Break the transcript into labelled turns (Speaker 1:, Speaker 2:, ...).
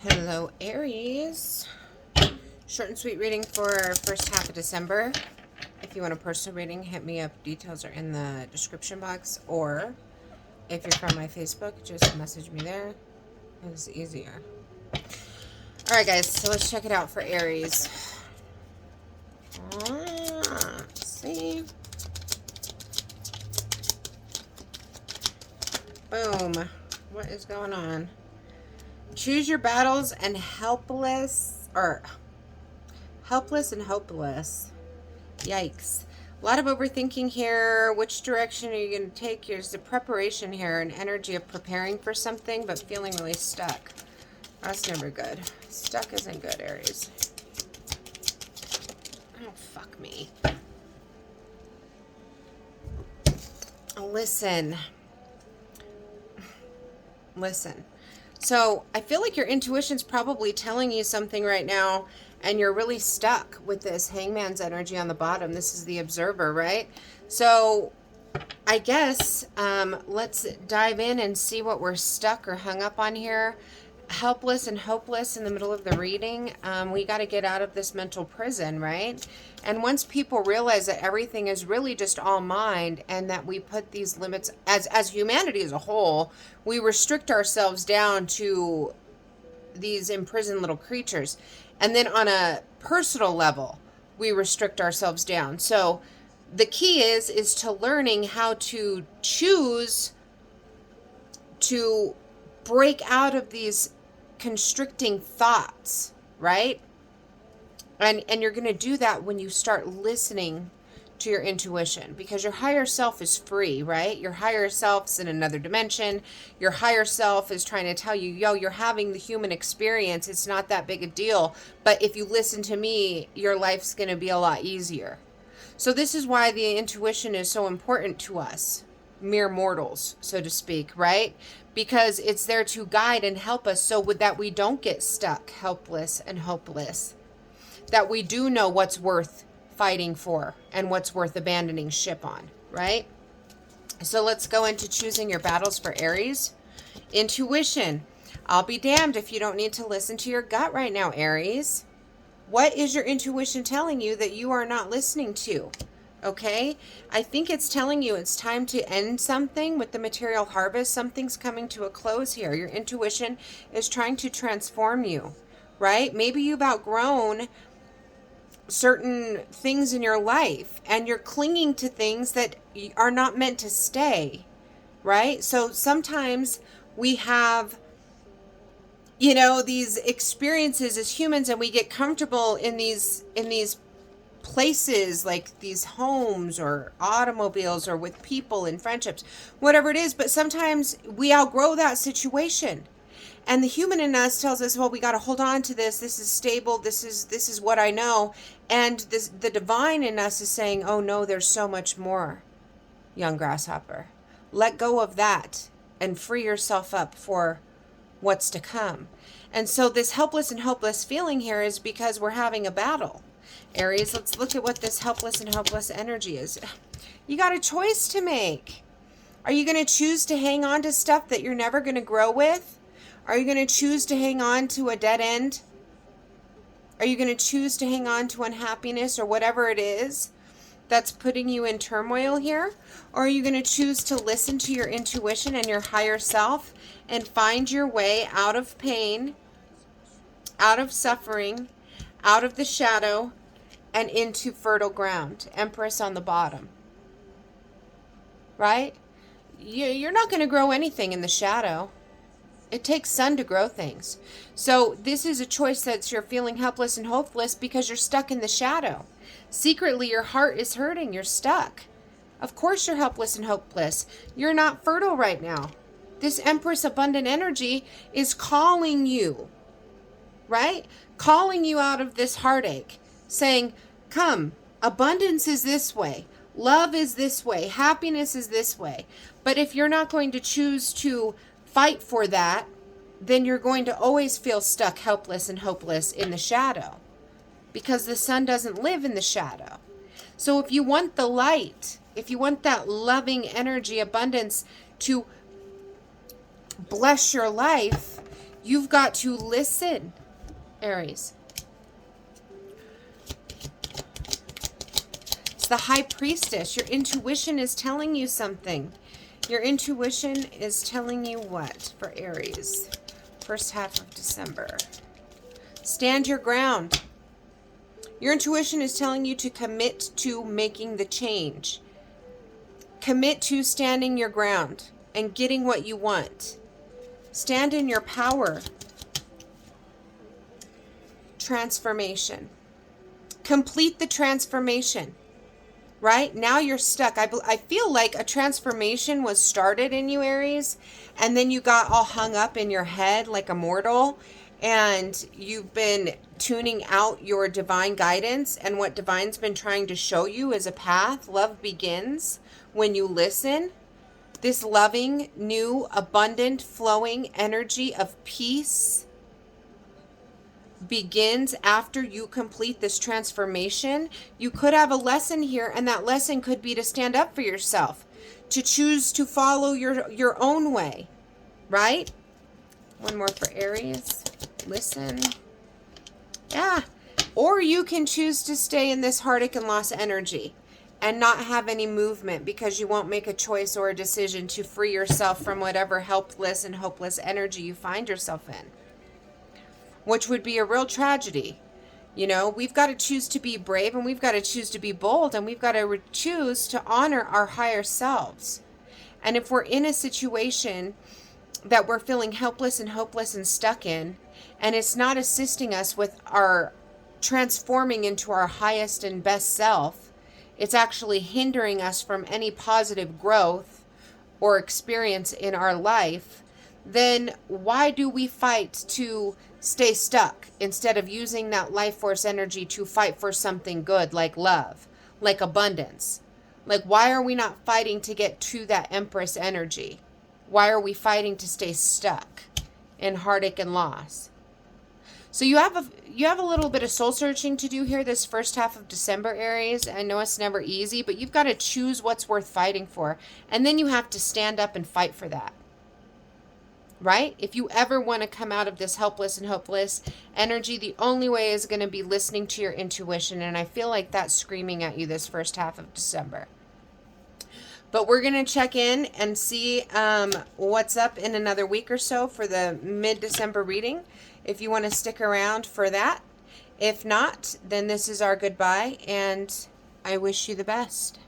Speaker 1: Hello, Aries. Short and sweet reading for first half of December. If you want a personal reading, hit me up. Details are in the description box. Or if you're from my Facebook, just message me there. It's easier. Alright, guys. So let's check it out for Aries. Let's see. Boom. What is going on? Choose your battles and helpless and hopeless. Yikes. A lot of overthinking here. Which direction are you going to take? Here's the preparation here, an energy of preparing for something, but feeling really stuck. That's never good. Stuck isn't good, Aries. Oh, fuck me. Listen. So I feel like your intuition's probably telling you something right now, and you're really stuck with this Hangman's energy on the bottom. This is the observer, right? So I guess let's dive in and see what we're stuck or hung up on here. Helpless and hopeless in the middle of the reading. We got to get out of this mental prison, right? And once people realize that everything is really just all mind, and that we put these limits as humanity as a whole, we restrict ourselves down to these imprisoned little creatures. And then on a personal level, we restrict ourselves down. So the key is to learning how to choose to break out of these constricting thoughts, right? And you're going to do that when you start listening to your intuition, because your higher self is free, right? Your higher self's in another dimension. Your higher self is trying to tell you, yo, you're having the human experience. It's not that big a deal. But if you listen to me, your life's going to be a lot easier. So this is why the intuition is so important to us, mere mortals, so to speak, right? Because it's there to guide and help us so that we don't get stuck, helpless and hopeless. That we do know what's worth fighting for and what's worth abandoning ship on, right? So let's go into choosing your battles for Aries. Intuition. I'll be damned if you don't need to listen to your gut right now, Aries. What is your intuition telling you that you are not listening to? Okay, I think it's telling you it's time to end something with the material harvest. Something's coming to a close here. Your intuition is trying to transform you, right? Maybe you've outgrown certain things in your life and you're clinging to things that are not meant to stay, right? So sometimes we have, these experiences as humans, and we get comfortable in these places, like these homes or automobiles or with people and friendships, whatever it is. But sometimes we outgrow that situation, and the human in us tells us, well, we got to hold on to this. This is stable. This is what I know. And the divine in us is saying, oh no, there's so much more, young grasshopper. Let go of that and free yourself up for what's to come. And so this helpless and hopeless feeling here is because we're having a battle. Aries, let's look at what this helpless and hopeless energy is. You got a choice to make. Are you going to choose to hang on to stuff that you're never going to grow with? Are you going to choose to hang on to a dead end? Are you going to choose to hang on to unhappiness or whatever it is that's putting you in turmoil here? Or are you going to choose to listen to your intuition and your higher self and find your way out of pain, out of suffering, out of the shadow, and into fertile ground? Empress on the bottom. Right? You're not going to grow anything in the shadow. It takes sun to grow things. So this is a choice that you're feeling helpless and hopeless because you're stuck in the shadow. Secretly, your heart is hurting. You're stuck. Of course you're helpless and hopeless. You're not fertile right now. This Empress abundant energy is calling you, right? Calling you out of this heartache, saying, come, abundance is this way. Love is this way. Happiness is this way. But if you're not going to choose to fight for that, then you're going to always feel stuck, helpless, and hopeless in the shadow, because the sun doesn't live in the shadow. So if you want the light, if you want that loving energy, abundance to bless your life, You've got to listen, Aries. It's the High Priestess. Your intuition is telling you something. Your intuition is telling you what for Aries? First half of December. Stand your ground. Your intuition is telling you to commit to making the change. Commit to standing your ground and getting what you want. Stand in your power. Transformation. Complete the transformation. Right? Now you're stuck. I feel like a transformation was started in you, Aries, and then you got all hung up in your head like a mortal, and you've been tuning out your divine guidance, and what divine's been trying to show you is a path. Love begins when you listen. This loving, new, abundant, flowing energy of peace begins after you complete this transformation. You could have a lesson here, and that lesson could be to stand up for yourself, to choose to follow your own way, right? One more for Aries. Listen. Yeah. Or you can choose to stay in this heartache and loss energy and not have any movement because you won't make a choice or a decision to free yourself from whatever helpless and hopeless energy you find yourself in, which would be a real tragedy. You know, we've got to choose to be brave, and we've got to choose to be bold, and we've got to choose to honor our higher selves. And if we're in a situation that we're feeling helpless and hopeless and stuck in, and it's not assisting us with our transforming into our highest and best self, it's actually hindering us from any positive growth or experience in our life, then why do we fight to stay stuck instead of using that life force energy to fight for something good like love, like abundance? Like, why are we not fighting to get to that Empress energy? Why are we fighting to stay stuck in heartache and loss? So you have a little bit of soul searching to do here this first half of December, Aries. I know it's never easy, but you've got to choose what's worth fighting for. And then you have to stand up and fight for that. Right? If you ever want to come out of this helpless and hopeless energy, the only way is going to be listening to your intuition. And I feel like that's screaming at you this first half of December. But we're going to check in and see what's up in another week or so for the mid-December reading, if you want to stick around for that. If not, then this is our goodbye, and I wish you the best.